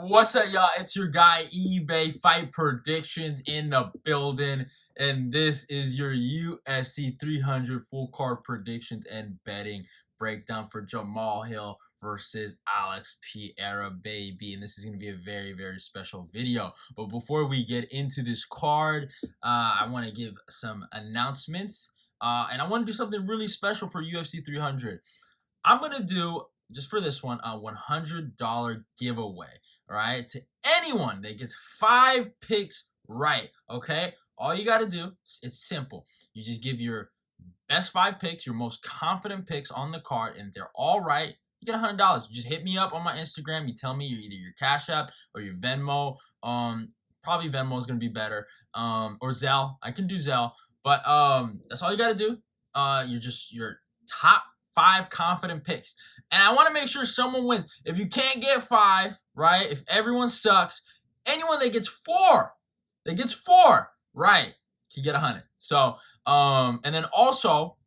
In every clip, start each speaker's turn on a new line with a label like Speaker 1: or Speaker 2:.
Speaker 1: What's up, y'all? It's your guy, eBay Fight Predictions in the building. And this is your UFC 300 full card predictions and betting breakdown for Jamahal Hill versus Alex Pereira, baby. And this is going to be a very, very special video. But before we get into this card, I want to give some announcements. And I want to do something really special for UFC 300. I'm going to do, just for this one, a $100 giveaway. All right, to anyone that gets 5 picks right, okay? All you got to do, it's simple. You just give your best 5 picks, your most confident picks on the card, and if they're all right, you get $100. You just hit me up on my Instagram. You tell me either your Cash App or your Venmo. Probably Venmo is going to be better. Or Zelle. I can do Zelle. But that's all you got to do. Your top 5 confident picks. And I want to make sure someone wins. If you can't get 5, right? If everyone sucks, anyone that gets 4, right, can get 100. So, and then also,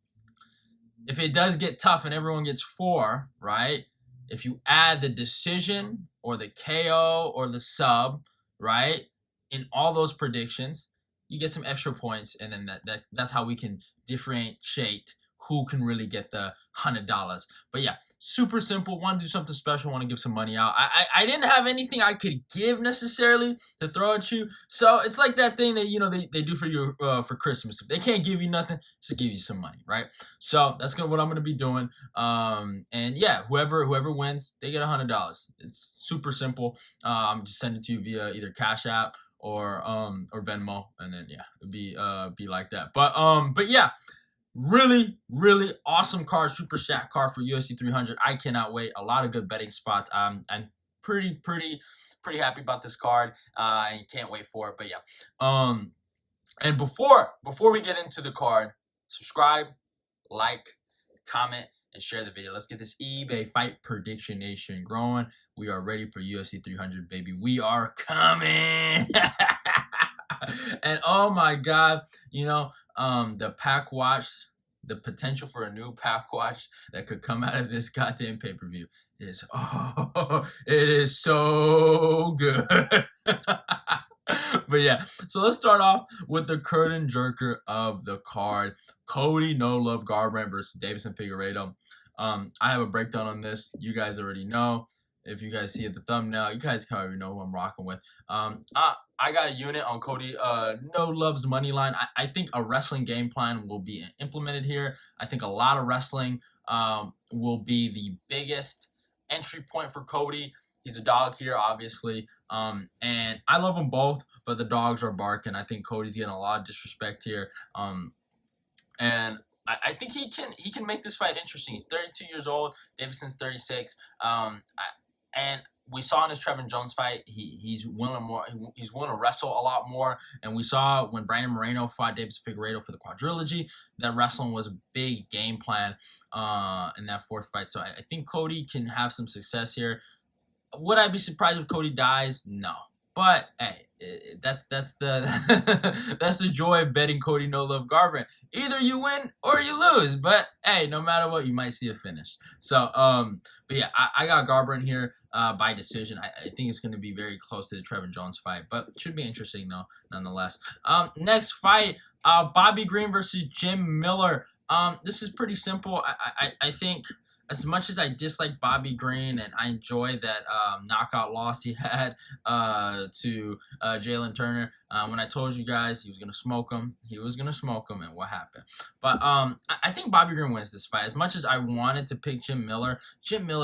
Speaker 1: if it does get tough and everyone gets 4, right? If you add the decision or the KO or the sub, right, in all those predictions, you get some extra points, and then that's how we can differentiate who can really get the $100. But yeah, super simple. Want to do something special. Want to give some money out. I didn't have anything I could give necessarily to throw at you. So it's like that thing that they do for you for Christmas. If they can't give you nothing, just give you some money, right? So that's what I'm gonna be doing. And yeah, whoever wins, they get $100. It's super simple. I'm just sending it to you via either Cash App or Venmo, and then yeah, it'd be like that. But yeah. Really, really awesome card, super stack card for UFC 300. I cannot wait. A lot of good betting spots. I'm pretty happy about this card. I can't wait for it. But yeah. And before we get into the card, subscribe, like, comment, and share the video. Let's get this eBay Fight Prediction Nation growing. We are ready for UFC 300, baby. We are coming. And oh my God, the pack watch, the potential for a new pack watch that could come out of this goddamn pay-per-view is, it is so good. But yeah, so let's start off with the curtain jerker of the card. Cody No Love Garbrandt versus Deiveson Figueiredo. I have a breakdown on this. You guys already know. If you guys see the thumbnail, you guys can already know who I'm rocking with. I got a unit on Cody No Love's money line. I think a wrestling game plan will be implemented here. I think a lot of wrestling will be the biggest entry point for Cody. He's a dog here, obviously. And I love them both, but the dogs are barking. I think Cody's getting a lot of disrespect here. And I think he can make this fight interesting. He's 32 years old. Deiveson's 36. And we saw in his Trevin Jones fight, he's willing more. He's willing to wrestle a lot more. And we saw when Brandon Moreno fought Deiveson Figueiredo for the quadrilogy, that wrestling was a big game plan in that 4th fight. So I think Cody can have some success here. Would I be surprised if Cody dies? No. But hey, that's the that's the joy of betting Cody No Love Garbrandt. Either you win or you lose. But hey, no matter what, you might see a finish. So but yeah, I got Garbrandt here by decision. I think it's going to be very close to the Trevin Jones fight, but it should be interesting though, nonetheless. Next fight, Bobby Green versus Jim Miller. This is pretty simple. I think, as much as I dislike Bobby Green and I enjoy that knockout loss he had to Jalin Turner, when I told you guys he was going to smoke him, and what happened? But I think Bobby Green wins this fight. As much as I wanted to pick Jim Miller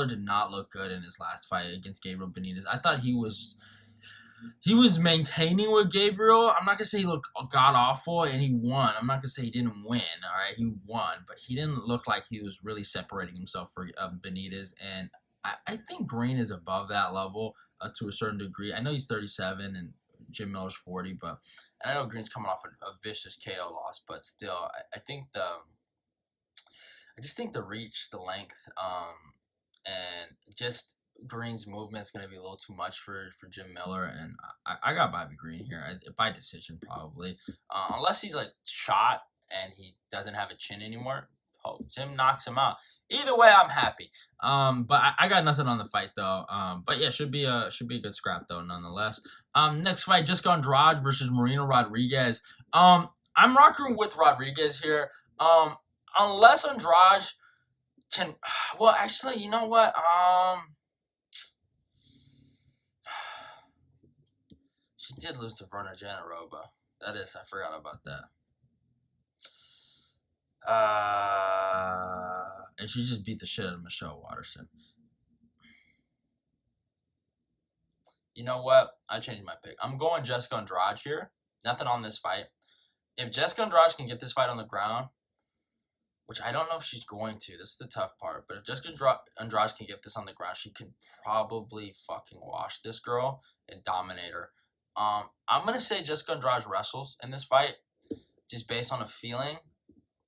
Speaker 1: did not look good in his last fight against Gabriel Benitez. I thought he was maintaining with Gabriel. I'm not going to say he looked god-awful, and he won. I'm not going to say he didn't win, all right? He won, but he didn't look like he was really separating himself from Benitez, and I think Green is above that level to a certain degree. I know he's 37, and Jim Miller's 40, but I know Green's coming off a vicious KO loss, but still, I just think the reach, the length, and just Green's movement is going to be a little too much for Jim Miller, and I got Bobby Green here by decision probably, unless he's like shot and he doesn't have a chin anymore. hope. Jim knocks him out. Either way, I'm happy. But I got nothing on the fight though. But yeah, should be a good scrap though, nonetheless. Next fight, Jessica Andrade versus Marina Rodriguez. I'm rocking with Rodriguez here. Unless Andrade can, well, actually, you know what? She did lose to Verna Janaroba. That is, I forgot about that. And she just beat the shit out of Michelle Watterson. You know what? I changed my pick. I'm going Jessica Andrade here. Nothing on this fight. If Jessica Andrade can get this fight on the ground, which I don't know if she's going to. This is the tough part. But if Jessica Andrade can get this on the ground, she can probably fucking wash this girl and dominate her. I'm going to say Jessica Andrade wrestles in this fight just based on a feeling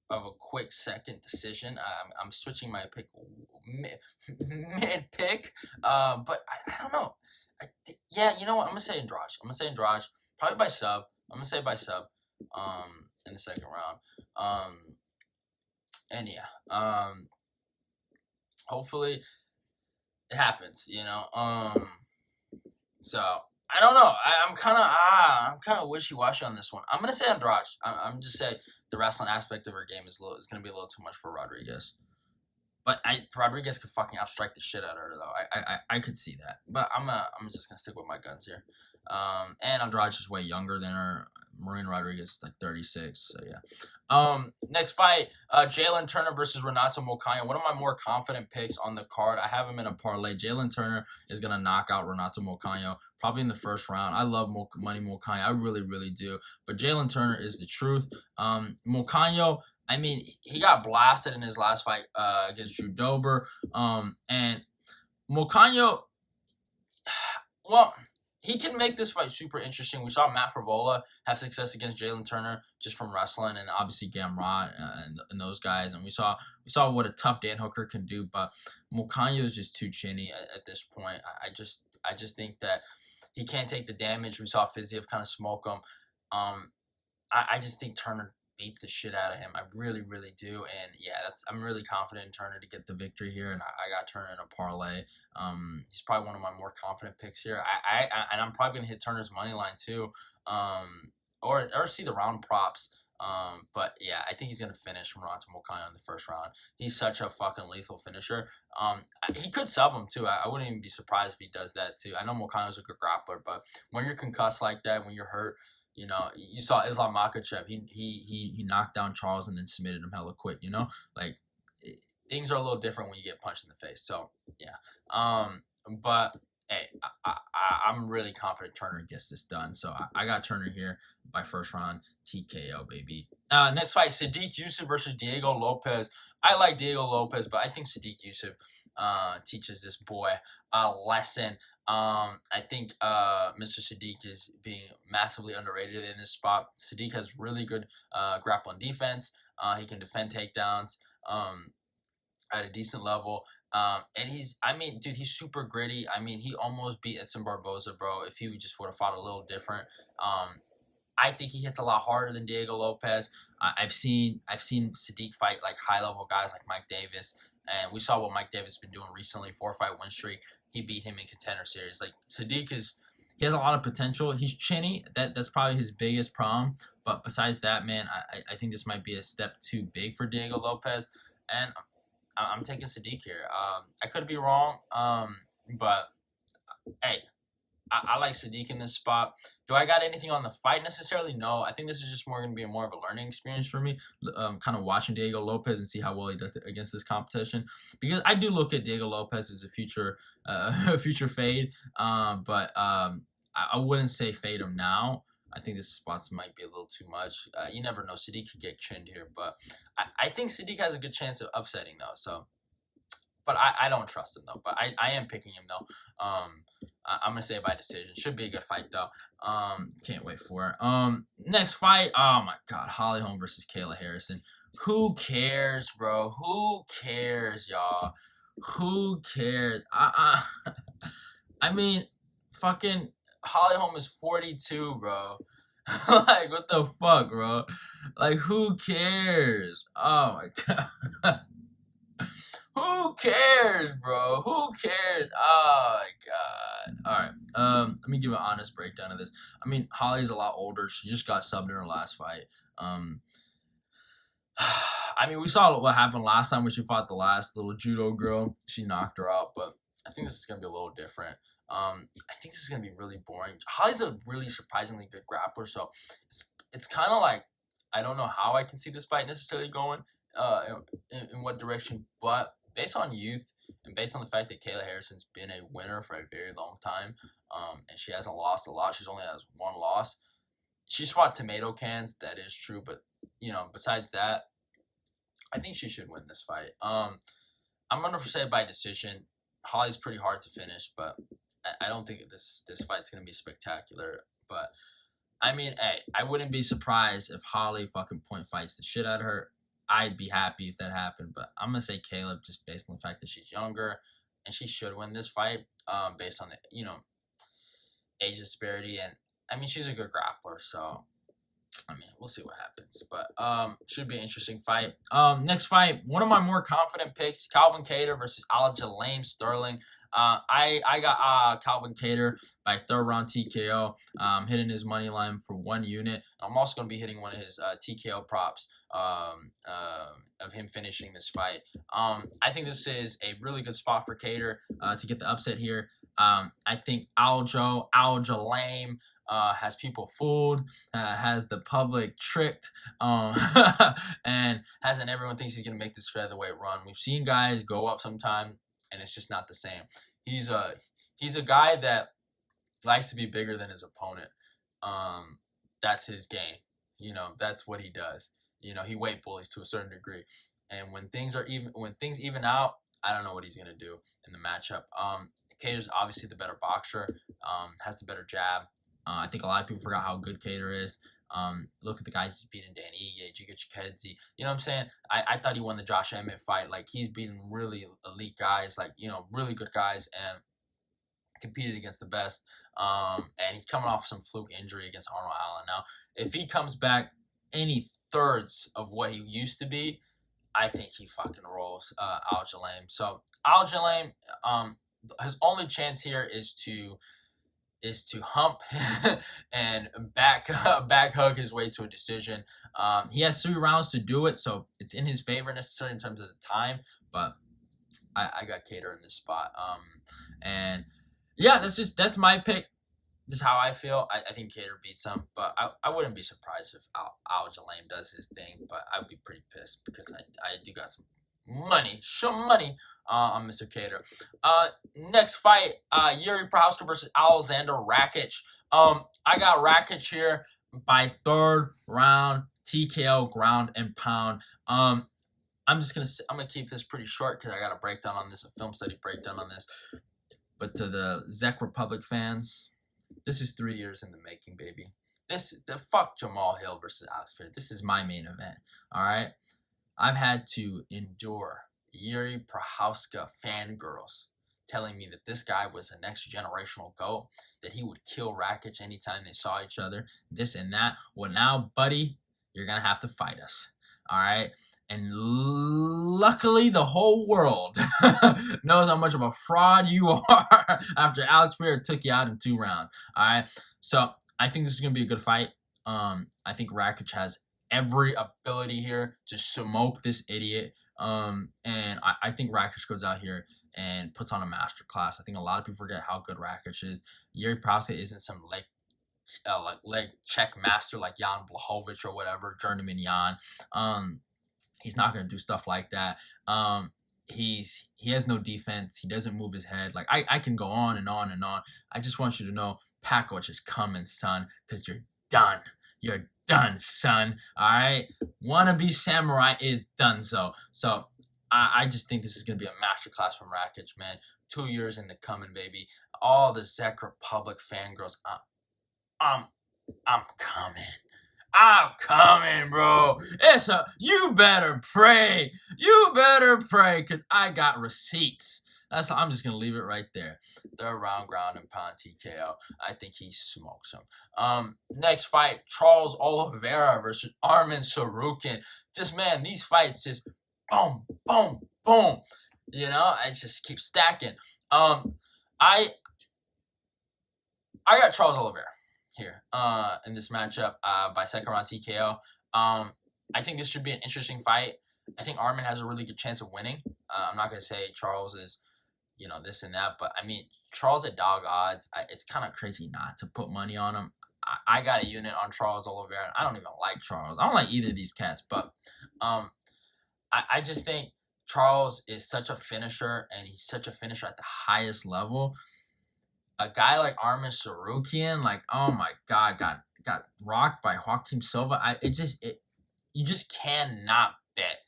Speaker 1: of a quick second decision. I'm switching my pick mid-pick. But I don't know. Yeah, you know what? I'm going to say Andrade. Probably by sub. I'm going to say by sub in the second round. And yeah, hopefully it happens, you know. So I don't know. I'm kind of wishy-washy on this one. I'm gonna say Andrade. I'm just saying the wrestling aspect of her game is gonna be a little too much for Rodriguez. But Rodriguez could fucking outstrike the shit out of her though. I could see that. But I'm just gonna stick with my guns here. And Andrade's just way younger than her. Marina Rodriguez is like 36, so yeah. Next fight, Jalin Turner versus Renato Moicano. One of my more confident picks on the card. I have him in a parlay. Jalin Turner is gonna knock out Renato Moicano probably in the first round. I love Money Moicano. I really, really do. But Jalin Turner is the truth. Moicano, I mean, he got blasted in his last fight against Drew Dober. And Moicano, well, he can make this fight super interesting. We saw Matt Frevola have success against Jalin Turner just from wrestling, and obviously Garbrandt and those guys. And we saw what a tough Dan Hooker can do. But Moicano is just too chinny at this point. I just think that he can't take the damage. We saw Fiziev kind of smoke him. I just think Turner beats the shit out of him. I really, really do. And yeah, I'm really confident in Turner to get the victory here, and I got Turner in a parlay. He's probably one of my more confident picks here. And I'm probably gonna hit Turner's money line too, or see the round props. But yeah, I think he's gonna finish Renato Moicano in the first round. He's such a fucking lethal finisher. He could sub him too. I wouldn't even be surprised if he does that too. I know Moicano's a good grappler, but when you're concussed like that, when you're hurt, you know, you saw Islam Makhachev. He knocked down Charles and then submitted him hella quick. You know, like things are a little different when you get punched in the face. So yeah. But hey, I'm really confident Turner gets this done. So I got Turner here by first round TKO, baby. Next fight, Sodiq Yusuff versus Diego Lopez. I like Diego Lopez, but I think Sodiq Yusuff teaches this boy a lesson. I think Mr. Sodiq is being massively underrated in this spot. Sodiq has really good grappling defense. He can defend takedowns at a decent level. And he's super gritty. I mean, he almost beat Edson Barboza, bro, if he just would have fought a little different. I think he hits a lot harder than Diego Lopez. I've seen Sodiq fight like high level guys like Mike Davis, and we saw what Mike Davis has been doing recently. 4-fight win streak. He beat him in Contender Series. Like Sodiq he has a lot of potential. He's chinny. That's probably his biggest problem. But besides that, man, I think this might be a step too big for Diego Lopez, and I'm taking Sodiq here. I could be wrong, but hey, I like Sodiq in this spot. Do I got anything on the fight necessarily? No. I think this is just going to be more of a learning experience for me, kind of watching Diego Lopez and see how well he does against this competition. Because I do look at Diego Lopez as a future fade, but I wouldn't say fade him now. I think this spots might be a little too much. You never know. Sodiq could get chinned here, but I think Sodiq has a good chance of upsetting though. So, but I don't trust him though. But I am picking him though. I'm gonna say by decision. Should be a good fight though. Can't wait for it. Next fight. Oh my God, Holm versus Kayla Harrison. Who cares, bro? Who cares, y'all? Who cares? I mean, fucking Holm is 42, bro. Like, what the fuck, bro? Like, who cares? Oh my god. Who cares, bro? Who cares? Oh my god. Alright. Let me give an honest breakdown of this. I mean, Holly's a lot older. She just got subbed in her last fight. Um I mean, we saw what happened last time when she fought the last little judo girl. She knocked her out, but I think this is gonna be a little different. I think this is gonna be really boring. Holly's a really surprisingly good grappler, so it's kind of like I don't know how I can see this fight necessarily going, in what direction, but based on youth and based on the fact that Kayla Harrison's been a winner for a very long time, and she hasn't lost a lot. She's only has one loss. She's fought tomato cans. That is true, but besides that, I think she should win this fight. I'm gonna say by decision. Holly's pretty hard to finish, but I don't think this fight's gonna be spectacular. But I mean, hey, I wouldn't be surprised if Holly fucking point fights the shit out of her. I'd be happy if that happened, but I'm gonna say Caleb just based on the fact that she's younger and she should win this fight. Based on the age disparity, and I mean she's a good grappler, so I mean, we'll see what happens, but should be an interesting fight. Next fight, one of my more confident picks, Calvin Kattar versus Jalin Sterling. I got Calvin Kattar by third round TKO. Hitting his money line for 1 unit. I'm also gonna be hitting one of his TKO props. Of him finishing this fight. I think this is a really good spot for Kattar to get the upset here. I think Jalin has people fooled, has the public tricked, and everyone thinks he's gonna make this featherweight run. We've seen guys go up sometime, and it's just not the same. He's a guy that likes to be bigger than his opponent. That's his game. That's what he does. He weight bullies to a certain degree, and when things even out, I don't know what he's gonna do in the matchup. Kattar's obviously the better boxer, has the better jab. I think a lot of people forgot how good Kattar is. Look at the guys he's beating: Dan Ige, Giga Chikadze. You know what I'm saying? I thought he won the Josh Emmett fight. Like, he's beating really elite guys, like, really good guys, and competed against the best. And he's coming off some fluke injury against Arnold Allen. Now, if he comes back any thirds of what he used to be, I think he fucking rolls Jalin. So Jalin, his only chance here is to hump and back hug his way to a decision. He has 3 rounds to do it, so it's in his favor necessarily in terms of the time. But I got Kattar in this spot. And yeah, that's my pick. Just how I feel. I think Kattar beats him, but I wouldn't be surprised if Jalin does his thing. But I would be pretty pissed because I do got some money on Mr. Kattar. Next fight, Jiří Procházka versus Alexander Rakić. I got Rakić here by third round TKO ground and pound. I'm gonna keep this pretty short because I got a breakdown on this, a film study breakdown on this. But to the Czech Republic fans, this is 3 years in the making, baby. Fuck Jamahal Hill versus Alex Pereira. This is my main event. All right, I've had to endure Jiří Procházka fangirls telling me that this guy was a next generational GOAT, that he would kill Rakić anytime they saw each other, this and that. Well, now, buddy, you're gonna have to fight us. All right. And luckily, the whole world knows how much of a fraud you are after Alex Pereira took you out in 2 rounds. All right. So I think this is going to be a good fight. I think Rakić has every ability here to smoke this idiot. And I think Rakić goes out here and puts on a masterclass. I think a lot of people forget how good Rakić is. Jiří Procházka isn't some leg check master like Jan Blachowicz or whatever, Journeyman Jan. He's not going to do stuff like that. He has no defense. He doesn't move his head. Like, I can go on and on and on. I just want you to know, Package is coming, son, because you're done. You're done, son. All right? Wannabe Samurai is done so. So I just think this is going to be a masterclass from Rakić, man. 2 years in the coming, baby. All the Czech Republic fangirls, I'm coming. I'm coming, bro. You better pray. You better pray, because I got receipts. I'm just gonna leave it right there. Third round ground and pound TKO. I think he smokes him. Next fight, Charles Oliveira versus Arman Tsarukyan. Just man, these fights just boom, boom, boom. You know, I just keep stacking. I got Charles Oliveira here in this matchup by second round TKO. I think this should be an interesting fight. I think Arman has a really good chance of winning. I'm not going to say Charles is, this and that, but I mean, Charles at dog odds, it's kind of crazy not to put money on him. I got a unit on Charles Oliveira. I don't even like Charles. I don't like either of these cats, but I just think Charles is such a finisher, and he's such a finisher at the highest level. A guy like Arman Tsarukyan, like, oh my God, got rocked by Joaquim Silva. You just cannot bet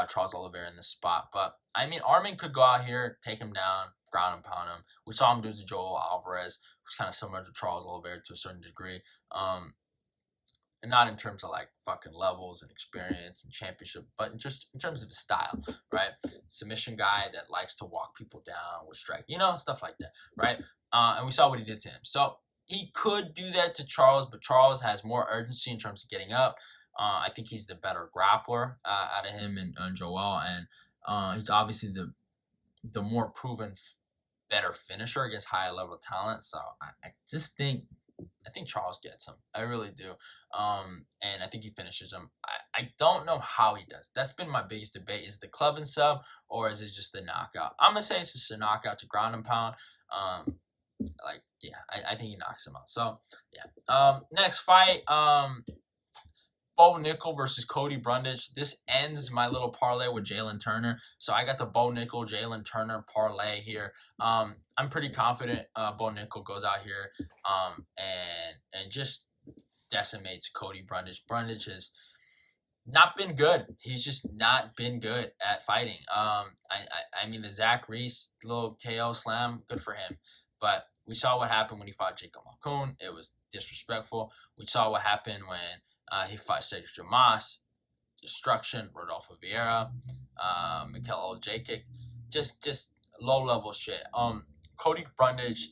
Speaker 1: Charles Oliveira in this spot. But I mean, Arman could go out here, take him down, ground and pound him. We saw him do to Joel Alvarez, who's kind of similar to Charles Oliveira to a certain degree. And not in terms of like fucking levels and experience and championship, but just in terms of his style, right? Submission guy that likes to walk people down with strike, stuff like that, right? And we saw what he did to him. So he could do that to Charles, but Charles has more urgency in terms of getting up. I think he's the better grappler out of him and Joel, and he's obviously the more proven, better finisher against higher level talent. So I just think Charles gets him. I really do. And I think he finishes him. I don't know how he does. That's been my biggest debate. Is it the club and sub, or is it just the knockout? I'm going to say it's just a knockout to ground and pound. I think he knocks him out. So, yeah. Next fight, Bo Nickal versus Cody Brundage. This ends my little parlay with Jalin Turner. So I got the Bo Nickal, Jalin Turner parlay here. I'm pretty confident Bo Nickal goes out here and just decimates Cody Brundage. Brundage has not been good. He's just not been good at fighting. I mean, the Zach Reese little KO slam, good for him. But we saw what happened when he fought Jacob Malkoun. It was disrespectful. We saw what happened when he fought Cedric Jamas, destruction, Rodolfo Vieira, Mikel Jakic, just low level shit. Cody Brundage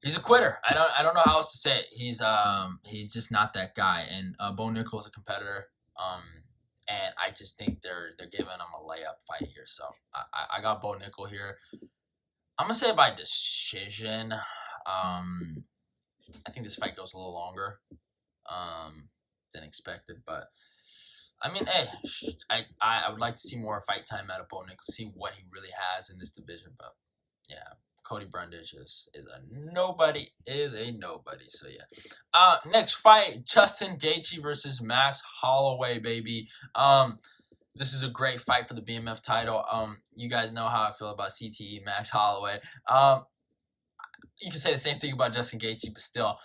Speaker 1: he's a quitter. I don't know how else to say it. He's just not that guy. And Bo Nickal is a competitor. And I just think they're giving him a layup fight here. So I got Bo Nickal here. I'm gonna say by decision. I think this fight goes a little longer than expected, but I mean, hey, I would like to see more fight time out of Bo Nickal, see what he really has in this division. But yeah, Cody Brundage is a nobody. So yeah. Next fight, Justin Gaethje versus Max Holloway, baby. This is a great fight for the BMF title. You guys know how I feel about CTE Max Holloway. You can say the same thing about Justin Gaethje, but still,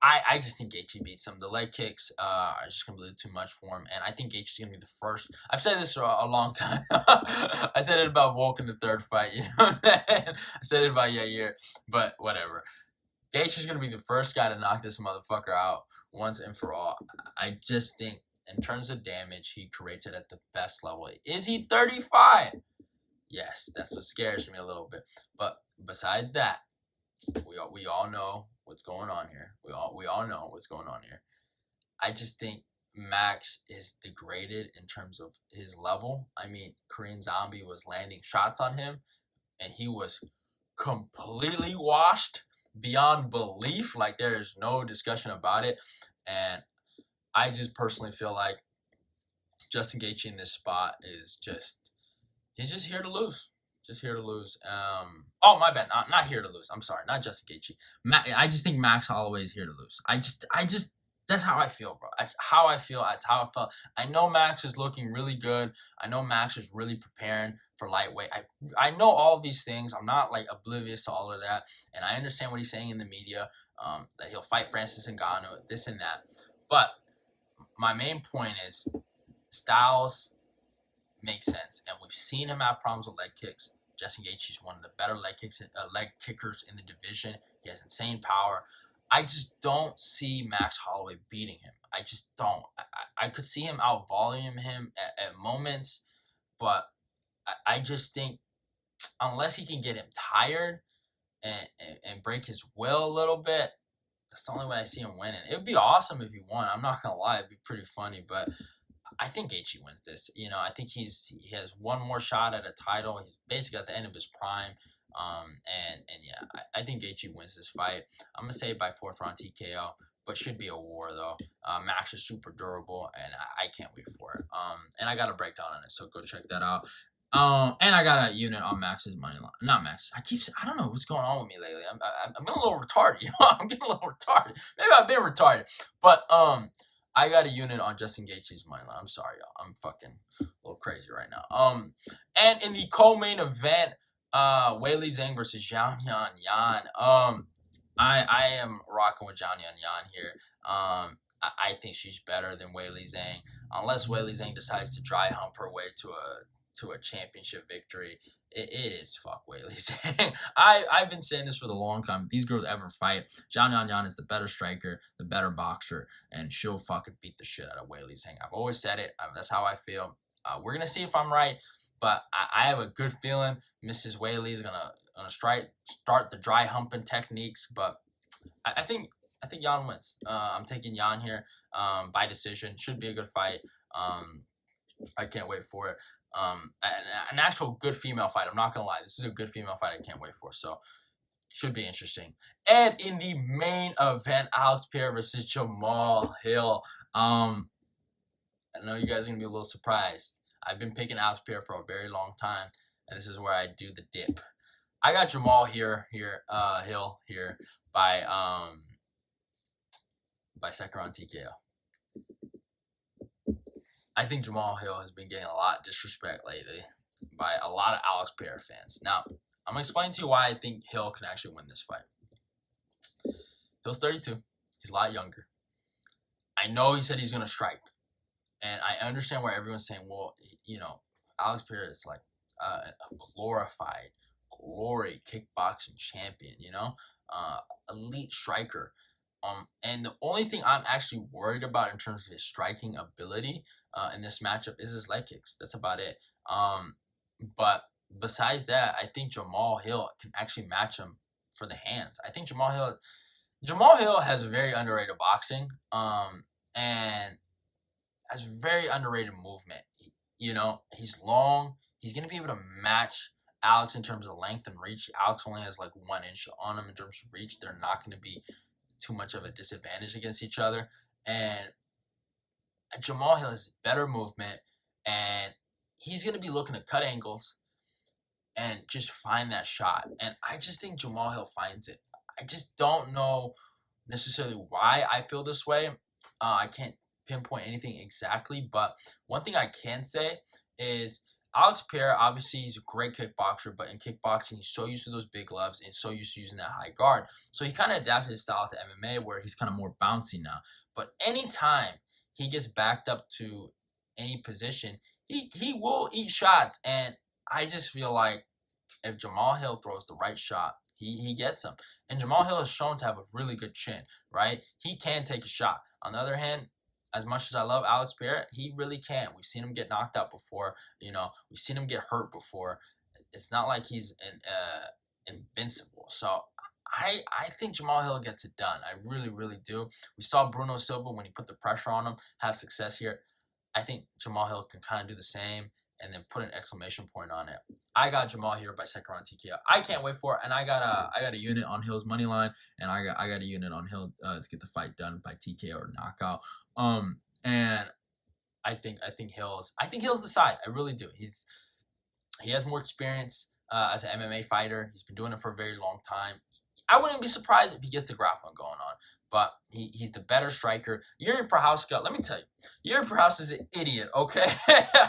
Speaker 1: I just think Gaethje beats him. The leg kicks are just going to be too much for him, and I think Gaethje's going to be the first. I've said this for a long time. I said it about Volk in the third fight. You know what I'm saying? I said it about Yair, but whatever. Gaethje's going to be the first guy to knock this motherfucker out once and for all. I just think, in terms of damage, he creates it at the best level. Is he 35? Yes, that's what scares me a little bit. But besides that, we all know what's going on here. We all know what's going on here. I just think Max is degraded in terms of his level. I mean, Korean Zombie was landing shots on him, and he was completely washed beyond belief. Like, there is no discussion about it. And I just personally feel like Justin Gaethje in this spot is he's just here to lose. Just here to lose. Oh, my bad. Not here to lose. I'm sorry. Not Justin Gaethje. I just think Max Holloway is here to lose. I just that's how I feel, bro. That's how I feel. That's how I felt. I know Max is looking really good. I know Max is really preparing for lightweight. I know all of these things. I'm not like oblivious to all of that. And I understand what he's saying in the media, that he'll fight Francis Ngannou, this and that. But my main point is styles make sense. And we've seen him have problems with leg kicks. Justin Gaethje is one of the better leg kickers in the division. He has insane power. I just don't see Max Holloway beating him. I just don't. I could see him out volume him at moments, but I just think unless he can get him tired and break his will a little bit, that's the only way I see him winning. It would be awesome if he won. I'm not gonna lie, it'd be pretty funny, but I think Gaethje wins this. You know, I think he has one more shot at a title. He's basically at the end of his prime. And yeah, I think Gaethje wins this fight. I'm gonna say by 4th round TKO, but should be a war though. Max is super durable, and I can't wait for it. And I got a breakdown on it, so go check that out. And I got a unit on Max's money line. Not Max. I don't know what's going on with me lately. I'm getting a little retarded. You know, I'm getting a little retarded. Maybe I've been retarded, but I got a unit on Justin Gaethje's money line. I'm sorry, y'all. I'm fucking a little crazy right now. And in the co-main event, Weili Zhang versus Xiaonan Yan. I am rocking with Xiaonan Yan here. I think she's better than Weili Zhang, unless Weili Zhang decides to dry hump her way to a championship victory. It is fuck Weili Zhang. I've been saying this for the long time. If these girls ever fight, Xiaonan Yan is the better striker, the better boxer, and she'll fucking beat the shit out of Weili Zhang. I've always said it. That's how I feel. We're gonna see if I'm right, but I have a good feeling Mrs. Weili is gonna start the dry humping techniques. But I think Yan wins. I'm taking Yan here by decision. Should be a good fight. I can't wait for it. An actual good female fight. I'm not gonna lie. This is a good female fight. I can't wait for. So should be interesting. And in the main event, Alex Pereira versus Jamahal Hill. I know you guys are gonna be a little surprised. I've been picking Alex Pereira for a very long time, and this is where I do the dip. I got Jamahal Hill here by 2nd round TKO. I think Jamahal Hill has been getting a lot of disrespect lately by a lot of Alex Pereira fans. Now, I'm going to explain to you why I think Hill can actually win this fight. Hill's 32. He's a lot younger. I know he said he's going to strike. And I understand why everyone's saying, well, you know, Alex Pereira is like a glorified, glory kickboxing champion, you know? Elite striker. And the only thing I'm actually worried about in terms of his striking ability in this matchup is his leg kicks. That's about it. But besides that, I think Jamahal Hill can actually match him for the hands. I think Jamahal Hill has very underrated boxing and has very underrated movement. You know, he's long. He's going to be able to match Alex in terms of length and reach. Alex only has like 1 inch on him in terms of reach. They're not going to be too much of a disadvantage against each other. And Jamahal Hill has better movement, and he's going to be looking to cut angles and just find that shot. And I just think Jamahal Hill finds it. I just don't know necessarily why I feel this way. I can't pinpoint anything exactly, but one thing I can say is Alex Pereira, obviously, he's a great kickboxer, but in kickboxing, he's so used to those big gloves and so used to using that high guard. So he kind of adapted his style to MMA, where he's kind of more bouncy now. But anytime he gets backed up to any position, he will eat shots. And I just feel like if Jamahal Hill throws the right shot, he gets him. And Jamahal Hill is shown to have a really good chin, right? He can take a shot. On the other hand, as much as I love Alex Pereira, he really can't. We've seen him get knocked out before. You know, we've seen him get hurt before. It's not like he's invincible. So I think Jamahal Hill gets it done. I really, really do. We saw Bruno Silva, when he put the pressure on him, have success here. I think Jamahal Hill can kind of do the same and then put an exclamation point on it. I got Jamahal here by 2nd round TKO. I can't wait for it, and I got a unit on Hill's money line, and I got a unit on Hill to get the fight done by TKO or knockout. And I think Hill's the side. I really do. He has more experience as an MMA fighter. He's been doing it for a very long time. I wouldn't be surprised if he gets the grappling going on, but he's the better striker. Jiří Procházka, let me tell you, Jiří Procházka is an idiot, okay?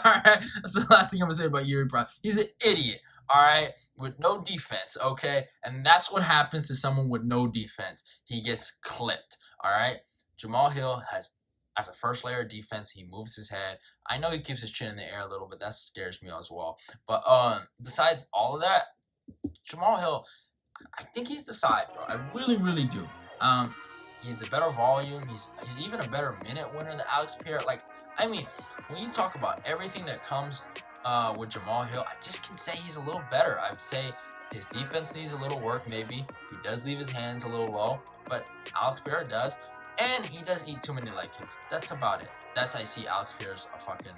Speaker 1: All right? That's the last thing I'm going to say about Jiří Procházka. He's an idiot, all right, with no defense, okay? And that's what happens to someone with no defense. He gets clipped, all right? Jamahal Hill has, as a first layer of defense, he moves his head. I know he keeps his chin in the air a little bit. That scares me as well. But besides all of that, Jamahal Hill, I think he's the side, bro. I really, really do. He's the better volume. He's even a better minute winner than Alex Pereira. Like, I mean, when you talk about everything that comes with Jamahal Hill. I just can say he's a little better. I would say his defense needs a little work, maybe. He does leave his hands a little low, but Alex Pereira does. And he does eat too many leg kicks. That's about it. That's I see Alex Pereira's a fucking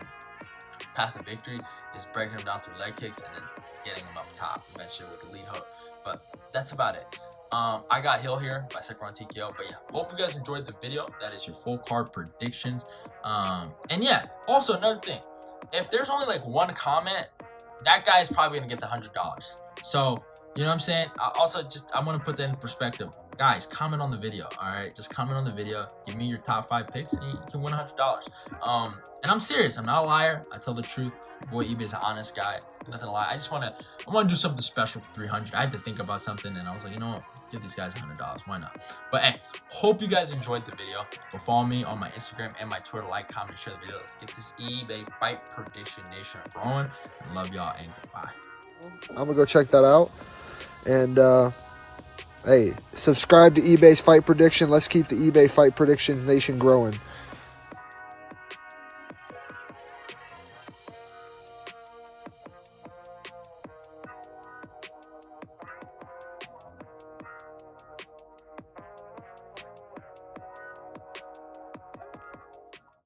Speaker 1: path of victory is breaking him down through leg kicks and then getting him up top eventually with the lead hook. But that's about it. I got Hill here by second round TKO. But yeah, hope you guys enjoyed the video. That is your full card predictions. And yeah, also another thing. If there's only like one comment, that guy is probably going to get the $100. So, you know what I'm saying? I want to put that in perspective. Guys, comment on the video, all right? Just comment on the video. Give me your top 5 picks, and you can win $100. And I'm serious. I'm not a liar. I tell the truth. Boy, eBay is an honest guy. Nothing to lie. I want to do something special for 300. I had to think about something, and I was like, you know what? Give these guys $100. Why not? But hey, hope you guys enjoyed the video. Go follow me on my Instagram and my Twitter. Like, comment, and share the video. Let's get this eBay Fight Prediction Nation growing. I love y'all, and goodbye.
Speaker 2: I'm going to go check that out. And, hey, subscribe to eBay's Fight Prediction. Let's keep the eBay Fight Predictions Nation growing.